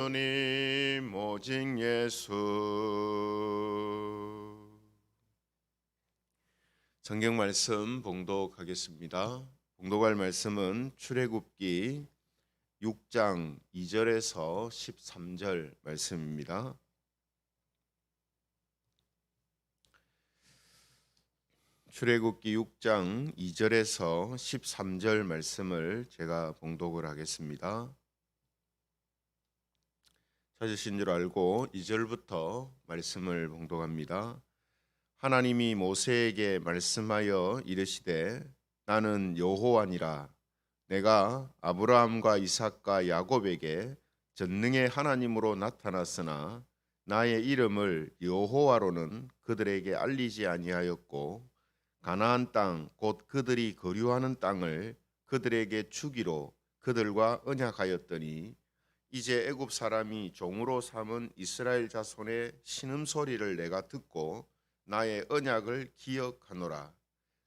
주님 오직 예수. 성경 말씀 봉독하겠습니다. 봉독할 말씀은 출애굽기 6장 2절에서 13절 말씀입니다. 출애굽기 6장 2절에서 13절 말씀을 제가 봉독을 하겠습니다. 찾으신 줄 알고 2절부터 말씀을 봉독합니다. 하나님이 모세에게 말씀하여 이르시되 나는 여호와니라. 내가 아브라함과 이삭과 야곱에게 전능의 하나님으로 나타났으나 나의 이름을 여호와로는 그들에게 알리지 아니하였고 가나안 땅 곧 그들이 거류하는 땅을 그들에게 주기로 그들과 언약하였더니 이제 애굽 사람이 종으로 삼은 이스라엘 자손의 신음소리를 내가 듣고 나의 언약을 기억하노라.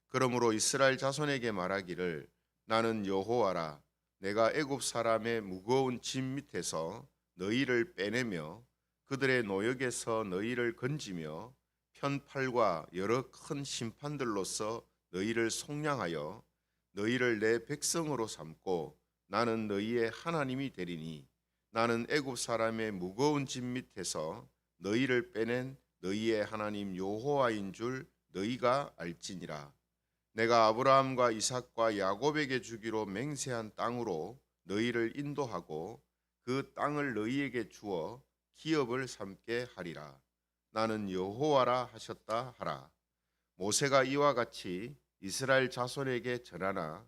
그러므로 이스라엘 자손에게 말하기를 나는 여호와라. 내가 애굽 사람의 무거운 짐 밑에서 너희를 빼내며 그들의 노역에서 너희를 건지며 편팔과 여러 큰 심판들로서 너희를 속량하여 너희를 내 백성으로 삼고 나는 너희의 하나님이 되리니 나는 애굽 사람의 무거운 짐 밑에서 너희를 빼낸 너희의 하나님 여호와인 줄 너희가 알지니라. 내가 아브라함과 이삭과 야곱에게 주기로 맹세한 땅으로 너희를 인도하고 그 땅을 너희에게 주어 기업을 삼게 하리라. 나는 여호와라 하셨다 하라. 모세가 이와 같이 이스라엘 자손에게 전하나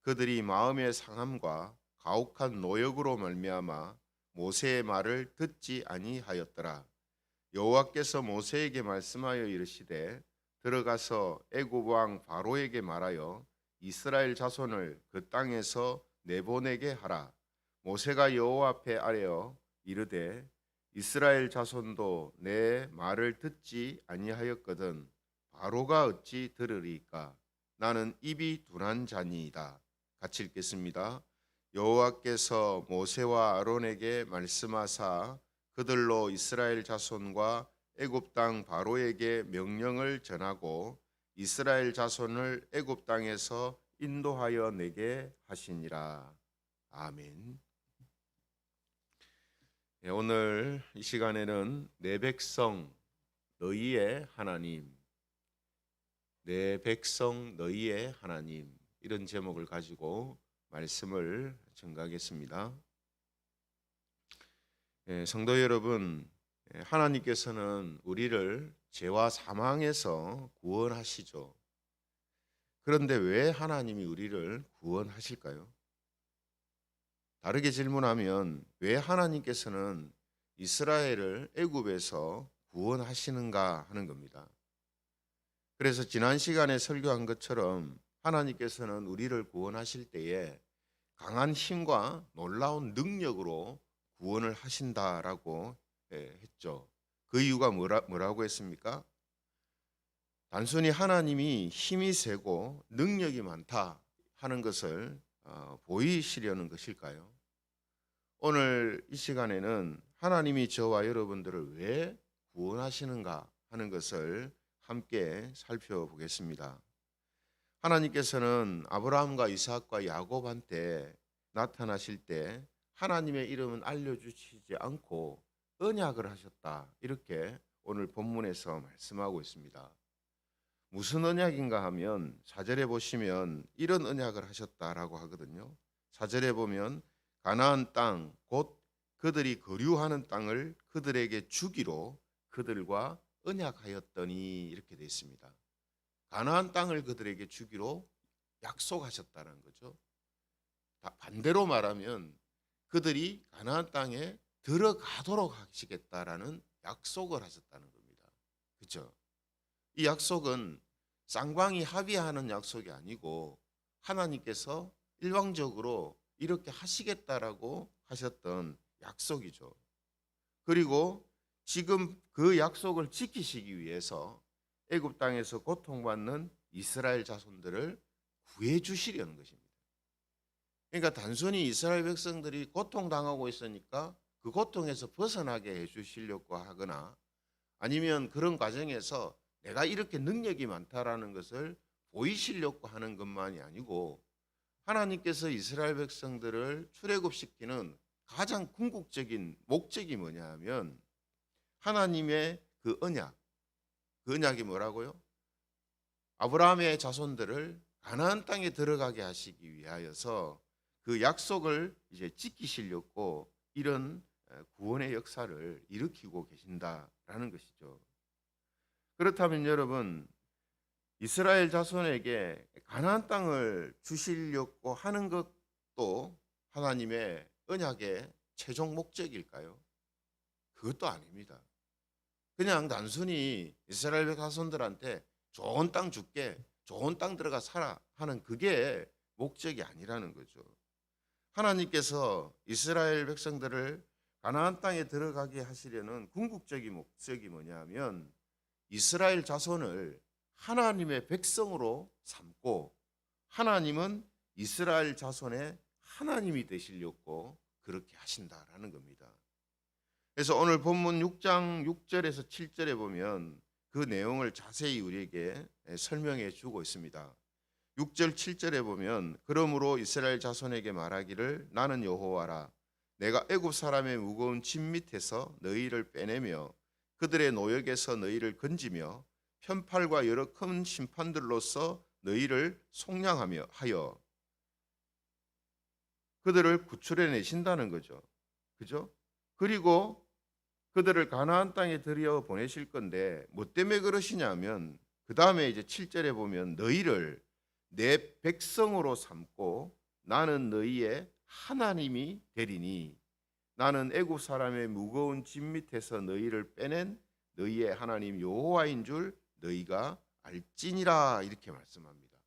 그들이 마음의 상함과 가혹한 노역으로 말미암아 모세의 말을 듣지 아니하였더라. 여호와께서 모세에게 말씀하여 이르시되 들어가서 애굽 왕 바로에게 말하여 이스라엘 자손을 그 땅에서 내보내게 하라. 모세가 여호와 앞에 아뢰어 이르되 이스라엘 자손도 내 말을 듣지 아니하였거든 바로가 어찌 들으리까? 나는 입이 둔한 자니이다. 같이 읽겠습니다. 여호와께서 모세와 아론에게 말씀하사 그들로 이스라엘 자손과 애굽 땅 바로에게 명령을 전하고 이스라엘 자손을 애굽 땅에서 인도하여 내게 하시니라. 아멘. 오늘 이 시간에는 내 백성 너희의 하나님, 내 백성 너희의 하나님 이런 제목을 가지고 말씀을 전가하겠습니다. 성도 여러분, 하나님께서는 우리를 죄와 사망에서 구원하시죠. 그런데 왜 하나님이 우리를 구원하실까요? 다르게 질문하면 왜 하나님께서는 이스라엘을 애굽에서 구원하시는가 하는 겁니다. 그래서 지난 시간에 설교한 것처럼 하나님께서는 우리를 구원하실 때에 강한 힘과 놀라운 능력으로 구원을 하신다라고 했죠. 그 이유가 뭐라고 했습니까? 단순히 하나님이 힘이 세고 능력이 많다 하는 것을 보이시려는 것일까요? 오늘 이 시간에는 하나님이 저와 여러분들을 왜 구원하시는가 하는 것을 함께 살펴보겠습니다. 하나님께서는 아브라함과 이삭과 야곱한테 나타나실 때 하나님의 이름은 알려주시지 않고 언약을 하셨다. 이렇게 오늘 본문에서 말씀하고 있습니다. 무슨 언약인가 하면 4절에 보시면 이런 언약을 하셨다라고 하거든요. 4절에 보면 가나안 땅 곧 그들이 거류하는 땅을 그들에게 주기로 그들과 언약하였더니 이렇게 되어 있습니다. 가나안 땅을 그들에게 주기로 약속하셨다는 거죠. 반대로 말하면 그들이 가나안 땅에 들어가도록 하시겠다라는 약속을 하셨다는 겁니다. 그렇죠? 이 약속은 쌍방이 합의하는 약속이 아니고 하나님께서 일방적으로 이렇게 하시겠다라고 하셨던 약속이죠. 그리고 지금 그 약속을 지키시기 위해서 애굽 땅에서 고통받는 이스라엘 자손들을 구해 주시려는 것입니다. 그러니까 단순히 이스라엘 백성들이 고통당하고 있으니까 그 고통에서 벗어나게 해주시려고 하거나 아니면 그런 과정에서 내가 이렇게 능력이 많다라는 것을 보이시려고 하는 것만이 아니고 하나님께서 이스라엘 백성들을 출애굽시키는 가장 궁극적인 목적이 뭐냐 하면 하나님의 그 언약, 그 언약이 뭐라고요? 아브라함의 자손들을 가나안 땅에 들어가게 하시기 위하여서 그 약속을 이제 지키시려고 이런 구원의 역사를 일으키고 계신다라는 것이죠. 그렇다면 여러분, 이스라엘 자손에게 가나안 땅을 주시려고 하는 것도 하나님의 언약의 최종 목적일까요? 그것도 아닙니다. 그냥 단순히 이스라엘 자손들한테 좋은 땅 줄게, 좋은 땅 들어가 살아 하는 그게 목적이 아니라는 거죠. 하나님께서 이스라엘 백성들을 가나안 땅에 들어가게 하시려는 궁극적인 목적이 뭐냐면 이스라엘 자손을 하나님의 백성으로 삼고 하나님은 이스라엘 자손의 하나님이 되시려고 그렇게 하신다라는 겁니다. 그래서 오늘 본문 6장 6절에서 7절에 보면 그 내용을 자세히 우리에게 설명해 주고 있습니다. 6절 7절에 보면 그러므로 이스라엘 자손에게 말하기를 나는 여호와라 내가 애굽 사람의 무거운 짐 밑에서 너희를 빼내며 그들의 노역에서 너희를 건지며 편팔과 여러 큰 심판들로서 너희를 속량하며 하여 그들을 구출해 내신다는 거죠. 그죠? 그리고 그들을 가나안 땅에 들여 보내실 건데 뭐 때문에 그러시냐면 그 다음에 이제 7절에 보면 너희를 내 백성으로 삼고 나는 너희의 하나님이 되리니 나는 애굽 사람의 무거운 짐 밑에서 너희를 빼낸 너희의 하나님 여호와인 줄 너희가 알지니라 이렇게 말씀합니다.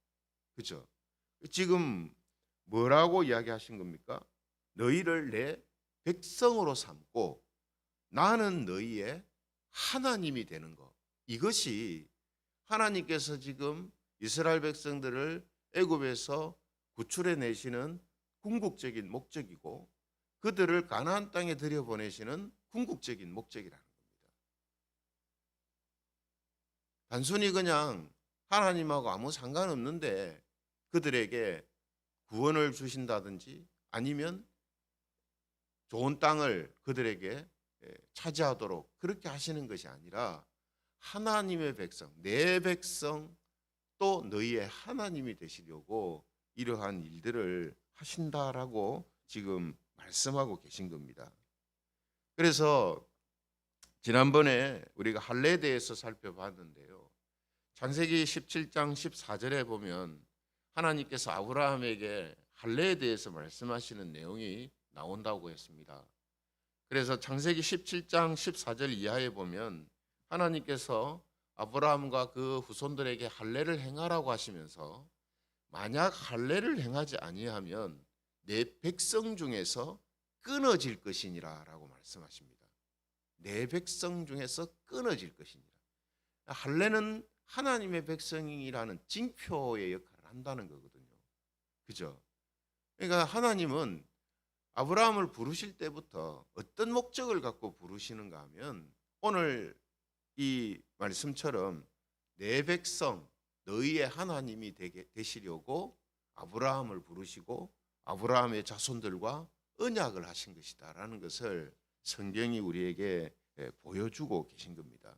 그렇죠? 지금 뭐라고 이야기하신 겁니까? 너희를 내 백성으로 삼고 나는 너희의 하나님이 되는 것. 이것이 하나님께서 지금 이스라엘 백성들을 애굽에서 구출해 내시는 궁극적인 목적이고 그들을 가나안 땅에 들여보내시는 궁극적인 목적이라는 겁니다. 단순히 그냥 하나님하고 아무 상관없는데 그들에게 구원을 주신다든지 아니면 좋은 땅을 그들에게 차지하도록 그렇게 하시는 것이 아니라 하나님의 백성, 내 백성 또 너희의 하나님이 되시려고 이러한 일들을 하신다라고 지금 말씀하고 계신 겁니다. 그래서 지난번에 우리가 할례에 대해서 살펴봤는데요. 창세기 17장 14절에 보면 하나님께서 아브라함에게 할례에 대해서 말씀하시는 내용이 나온다고 했습니다. 그래서 창세기 17장 14절 이하에 보면 하나님께서 아브라함과 그 후손들에게 할례를 행하라고 하시면서 만약 할례를 행하지 아니하면 내 백성 중에서 끊어질 것이니라라고 말씀하십니다. 내 백성 중에서 끊어질 것이니라. 할례는 하나님의 백성이라는 징표의 역할을 한다는 거거든요. 그죠? 그러니까 하나님은 아브라함을 부르실 때부터 어떤 목적을 갖고 부르시는가 하면 오늘 이 말씀처럼 내 백성 너희의 하나님이 되시려고 아브라함을 부르시고 아브라함의 자손들과 언약을 하신 것이다라는 것을 성경이 우리에게 보여주고 계신 겁니다.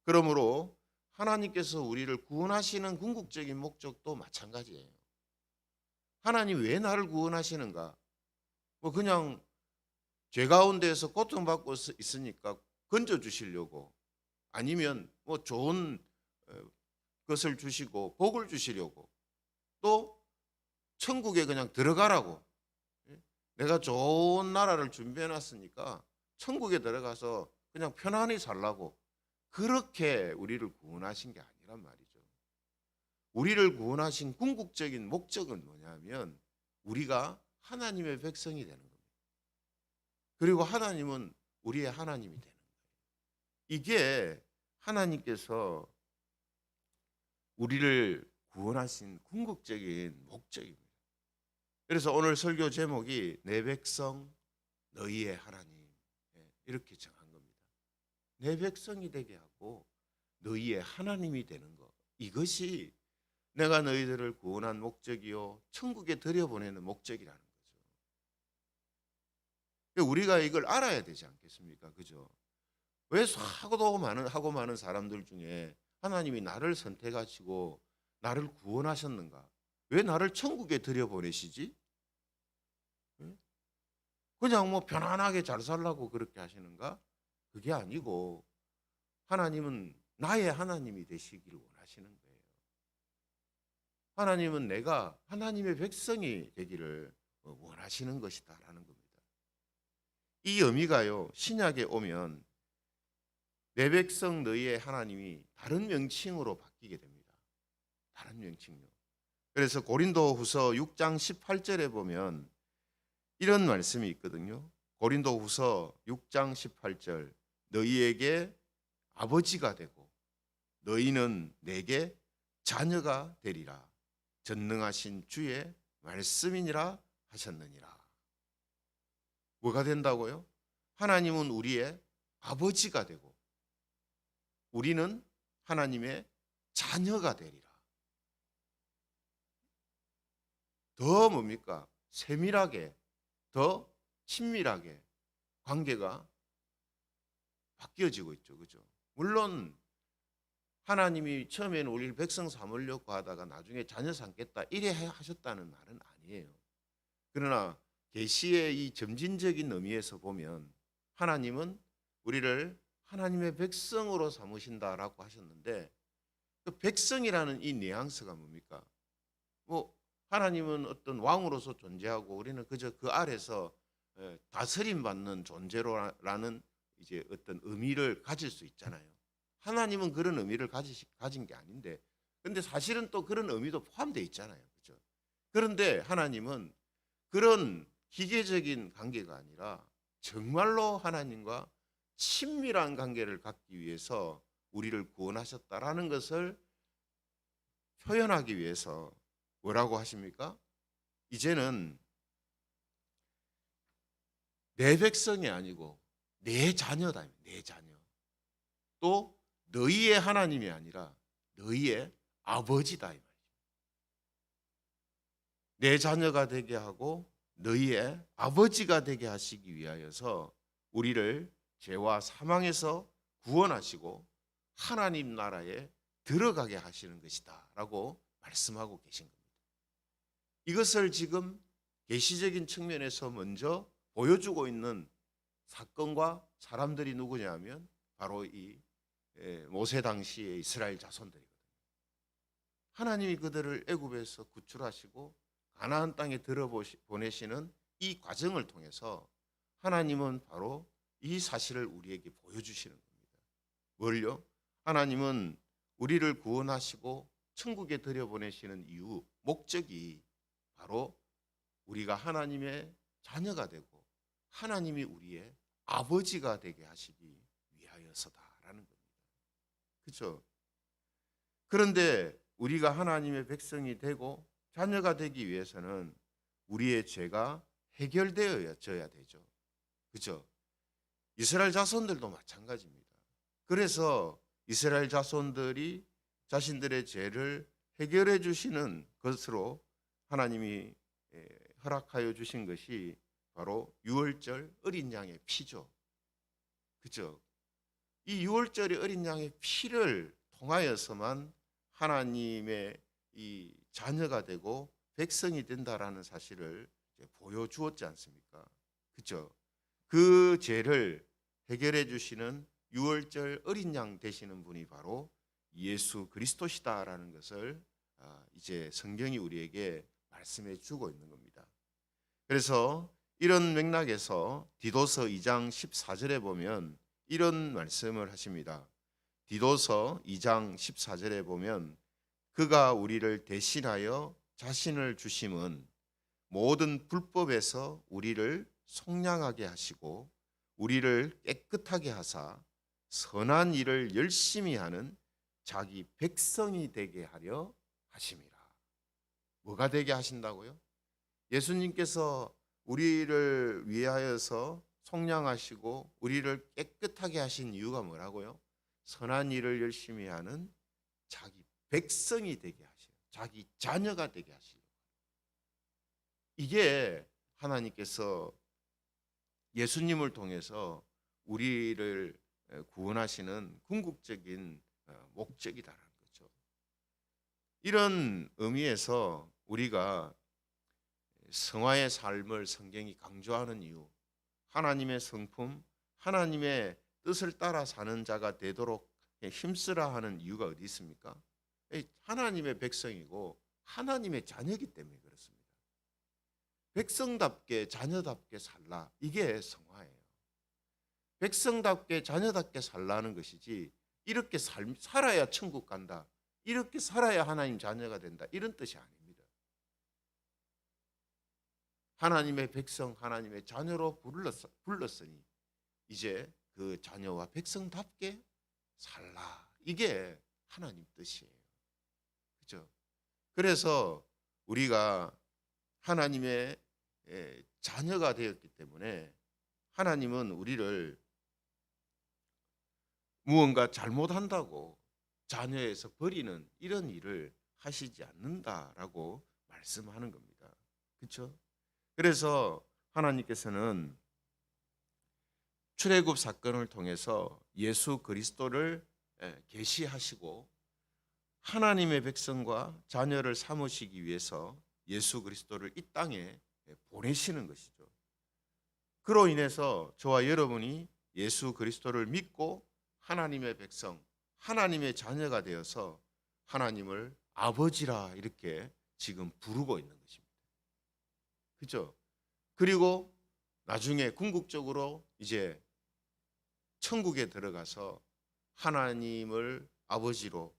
그러므로 하나님께서 우리를 구원하시는 궁극적인 목적도 마찬가지예요. 하나님 왜 나를 구원하시는가? 뭐 그냥 죄 가운데에서 고통받고 있으니까 건져 주시려고 아니면 뭐 좋은 것을 주시고 복을 주시려고 또 천국에 그냥 들어가라고 내가 좋은 나라를 준비해 놨으니까 천국에 들어가서 그냥 편안히 살라고 그렇게 우리를 구원하신 게 아니란 말이죠. 우리를 구원하신 궁극적인 목적은 뭐냐면 우리가 하나님의 백성이 되는 겁니다. 그리고 하나님은 우리의 하나님이 되는 거예요. 이게 하나님께서 우리를 구원하신 궁극적인 목적입니다. 그래서 오늘 설교 제목이 내 백성 너희의 하나님 이렇게 정한 겁니다. 내 백성이 되게 하고 너희의 하나님이 되는 것. 이것이 내가 너희들을 구원한 목적이요 천국에 들여보내는 목적이라는 거죠. 우리가 이걸 알아야 되지 않겠습니까? 그죠? 왜 하고 많은 사람들 중에 하나님이 나를 선택하시고 나를 구원하셨는가? 왜 나를 천국에 들여보내시지? 그냥 뭐 편안하게 잘 살라고 그렇게 하시는가? 그게 아니고 하나님은 나의 하나님이 되시기를 원하시는 거예요. 하나님은 내가 하나님의 백성이 되기를 원하시는 것이다라는 겁니다. 이 의미가요, 신약에 오면 내 백성 너희의 하나님이 다른 명칭으로 바뀌게 됩니다. 다른 명칭요. 그래서 고린도후서 6장 18절에 보면 이런 말씀이 있거든요. 고린도후서 6장 18절 너희에게 아버지가 되고 너희는 내게 자녀가 되리라. 전능하신 주의 말씀이니라 하셨느니라. 뭐가 된다고요? 하나님은 우리의 아버지가 되고 우리는 하나님의 자녀가 되리라. 더 뭡니까? 세밀하게, 더 친밀하게 관계가 바뀌어지고 있죠. 그죠? 물론 하나님이 처음에는 우리를 백성 삼으려고 하다가 나중에 자녀 삼겠다 이래 하셨다는 말은 아니에요. 그러나 계시의 이 점진적인 의미에서 보면 하나님은 우리를 하나님의 백성으로 삼으신다라고 하셨는데 그 백성이라는 이 뉘앙스가 뭡니까? 뭐 하나님은 어떤 왕으로서 존재하고 우리는 그저 그 아래서 다스림 받는 존재로라는 이제 어떤 의미를 가질 수 있잖아요. 하나님은 그런 의미를 가진 게 아닌데, 근데 사실은 또 그런 의미도 포함되어 있잖아요. 그렇죠? 그런데 하나님은 그런 기계적인 관계가 아니라 정말로 하나님과 친밀한 관계를 갖기 위해서 우리를 구원하셨다라는 것을 표현하기 위해서 뭐라고 하십니까? 이제는 내 백성이 아니고 내 자녀다. 내 자녀. 또 너희의 하나님이 아니라 너희의 아버지다. 이 말이죠. 내 자녀가 되게 하고 너희의 아버지가 되게 하시기 위하여서 우리를 죄와 사망에서 구원하시고 하나님 나라에 들어가게 하시는 것이다 라고 말씀하고 계신 겁니다. 이것을 지금 계시적인 측면에서 먼저 보여주고 있는 사건과 사람들이 누구냐 하면 바로 이 모세 당시의 이스라엘 자손들이거든요. 하나님이 그들을 애굽에서 구출하시고 가나안 땅에 들어보내시는 이 과정을 통해서 하나님은 바로 이 사실을 우리에게 보여주시는 겁니다. 뭘요? 하나님은 우리를 구원하시고 천국에 들여보내시는 이유, 목적이 바로 우리가 하나님의 자녀가 되고 하나님이 우리의 아버지가 되게 하시기 위하여서다라는 겁니다. 그렇죠? 그런데 우리가 하나님의 백성이 되고 자녀가 되기 위해서는 우리의 죄가 해결되어져야 되죠. 그렇죠? 이스라엘 자손들도 마찬가지입니다. 그래서 이스라엘 자손들이 자신들의 죄를 해결해 주시는 것으로 하나님이 허락하여 주신 것이 바로 유월절 어린 양의 피죠. 그렇죠? 이 유월절의 어린 양의 피를 통하여서만 하나님의 이 자녀가 되고 백성이 된다라는 사실을 보여주었지 않습니까? 그렇죠? 그 죄를 해결해 주시는 유월절 어린 양 되시는 분이 바로 예수 그리스도시다라는 것을 이제 성경이 우리에게 말씀해 주고 있는 겁니다. 그래서 이런 맥락에서 디도서 2장 14절에 보면 이런 말씀을 하십니다. 디도서 2장 14절에 보면 그가 우리를 대신하여 자신을 주심은 모든 불법에서 우리를 속량하게 하시고 우리를 깨끗하게 하사 선한 일을 열심히 하는 자기 백성이 되게 하려 하심이라. 뭐가 되게 하신다고요? 예수님께서 우리를 위하여서 속량하시고 우리를 깨끗하게 하신 이유가 뭐라고요? 선한 일을 열심히 하는 자기 백성이 되게 하시고 자기 자녀가 되게 하시고, 이게 하나님께서 예수님을 통해서 우리를 구원하시는 궁극적인 목적이다라는 거죠. 이런 의미에서 우리가 성화의 삶을 성경이 강조하는 이유, 하나님의 성품, 하나님의 뜻을 따라 사는 자가 되도록 힘쓰라 하는 이유가 어디 있습니까? 하나님의 백성이고 하나님의 자녀이기 때문에 그렇습니다. 백성답게 자녀답게 살라, 이게 성화예요. 백성답게 자녀답게 살라는 것이지 이렇게 살아야 천국 간다, 이렇게 살아야 하나님 자녀가 된다, 이런 뜻이 아닙니다. 하나님의 백성, 하나님의 자녀로 불렀으니 이제 그 자녀와 백성답게 살라, 이게 하나님 뜻이에요. 그렇죠? 그래서 우리가 하나님의 자녀가 되었기 때문에 하나님은 우리를 무언가 잘못한다고 자녀에서 버리는 이런 일을 하시지 않는다라고 말씀하는 겁니다. 그렇죠? 그래서 하나님께서는 출애굽 사건을 통해서 예수 그리스도를 계시하시고 하나님의 백성과 자녀를 삼으시기 위해서 예수 그리스도를 이 땅에 보내시는 것이죠. 그로 인해서 저와 여러분이 예수 그리스도를 믿고 하나님의 백성, 하나님의 자녀가 되어서 하나님을 아버지라 이렇게 지금 부르고 있는 것입니다. 그렇죠? 그리고 나중에 궁극적으로 이제 천국에 들어가서 하나님을 아버지로,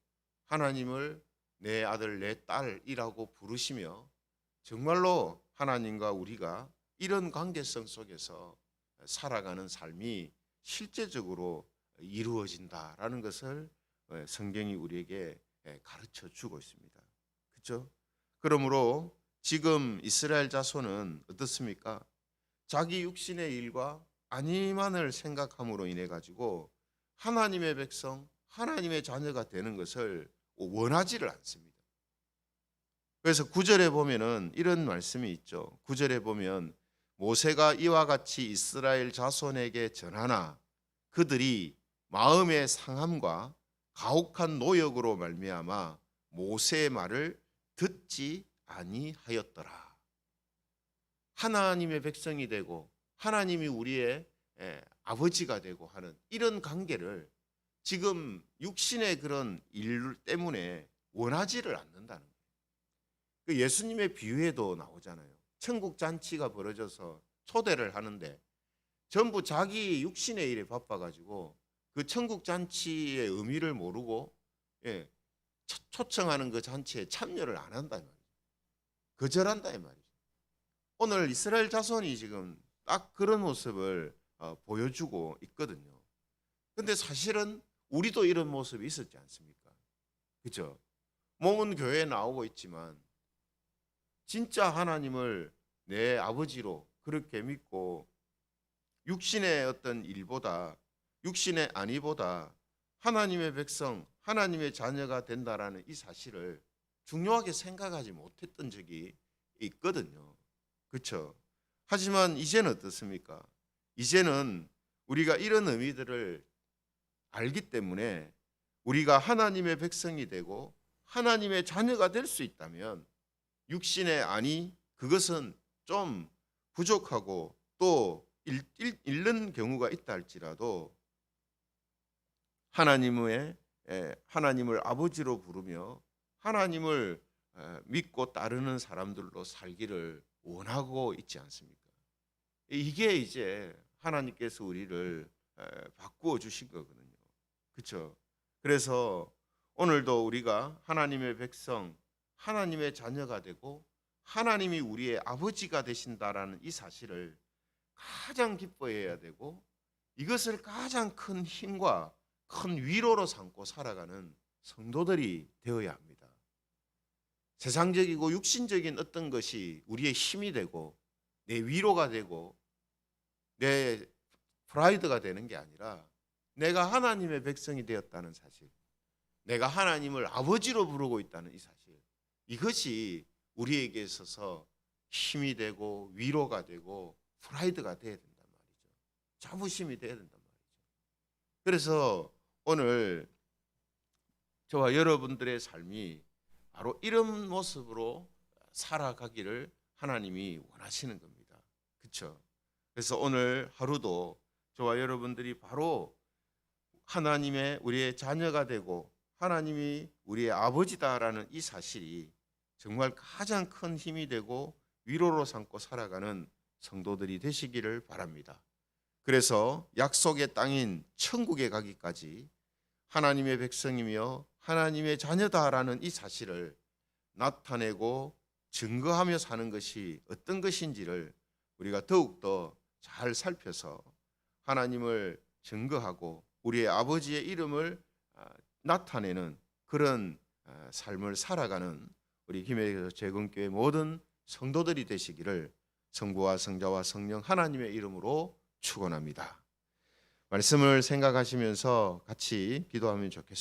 하나님을 내 아들 내 딸이라고 부르시며 정말로 하나님과 우리가 이런 관계성 속에서 살아가는 삶이 실제적으로 이루어진다라는 것을 성경이 우리에게 가르쳐 주고 있습니다. 그렇죠? 그러므로 지금 이스라엘 자손은 어떻습니까? 자기 육신의 일과 안위만을 생각함으로 인해 가지고 하나님의 백성, 하나님의 자녀가 되는 것을 원하지를 않습니다. 그래서 9절에 보면은 이런 말씀이 있죠. 9절에 보면 모세가 이와 같이 이스라엘 자손에게 전하나 그들이 마음의 상함과 가혹한 노역으로 말미암아 모세의 말을 듣지 아니하였더라. 하나님의 백성이 되고 하나님이 우리의 아버지가 되고 하는 이런 관계를 지금 육신의 그런 일 때문에 원하지를 않는다는 거예요. 그 예수님의 비유에도 나오잖아요. 천국 잔치가 벌어져서 초대를 하는데 전부 자기 육신의 일에 바빠가지고 그 천국 잔치의 의미를 모르고 초청하는 그 잔치에 참여를 안 한다 이 말이에요. 거절한다 이 말이죠. 오늘 이스라엘 자손이 지금 딱 그런 모습을 보여주고 있거든요. 근데 사실은 우리도 이런 모습이 있었지 않습니까? 그죠? 몸은 교회에 나오고 있지만 진짜 하나님을 내 아버지로 그렇게 믿고 육신의 어떤 일보다, 육신의 안위보다 하나님의 백성, 하나님의 자녀가 된다라는 이 사실을 중요하게 생각하지 못했던 적이 있거든요. 그렇죠? 하지만 이제는 어떻습니까? 이제는 우리가 이런 의미들을 알기 때문에 우리가 하나님의 백성이 되고 하나님의 자녀가 될 수 있다면 육신의 안위, 그것은 좀 부족하고 또 잃는 경우가 있다 할지라도 하나님을 아버지로 부르며 하나님을 믿고 따르는 사람들로 살기를 원하고 있지 않습니까? 이게 이제 하나님께서 우리를 바꾸어 주신 거거든요. 그렇죠? 그래서 오늘도 우리가 하나님의 백성, 하나님의 자녀가 되고 하나님이 우리의 아버지가 되신다라는 이 사실을 가장 기뻐해야 되고 이것을 가장 큰 힘과 큰 위로로 삼고 살아가는 성도들이 되어야 합니다. 세상적이고 육신적인 어떤 것이 우리의 힘이 되고 내 위로가 되고 내 프라이드가 되는 게 아니라 내가 하나님의 백성이 되었다는 사실, 내가 하나님을 아버지로 부르고 있다는 이 사실, 이것이 우리에게 있어서 힘이 되고 위로가 되고 프라이드가 돼야 된단 말이죠. 자부심이 돼야 된단 말이죠. 그래서 오늘 저와 여러분들의 삶이 바로 이런 모습으로 살아가기를 하나님이 원하시는 겁니다. 그렇죠? 그래서 오늘 하루도 저와 여러분들이 바로 하나님의 우리의 자녀가 되고 하나님이 우리의 아버지다라는 이 사실이 정말 가장 큰 힘이 되고 위로로 삼고 살아가는 성도들이 되시기를 바랍니다. 그래서 약속의 땅인 천국에 가기까지 하나님의 백성이며 하나님의 자녀다라는 이 사실을 나타내고 증거하며 사는 것이 어떤 것인지를 우리가 더욱더 잘 살펴서 하나님을 증거하고 우리의 아버지의 이름을 나타내는 그런 삶을 살아가는 우리 힘의 재건교회 모든 성도들이 되시기를 성부와 성자와 성령 하나님의 이름으로 축원합니다. 말씀을 생각하시면서 같이 기도하면 좋겠습니다.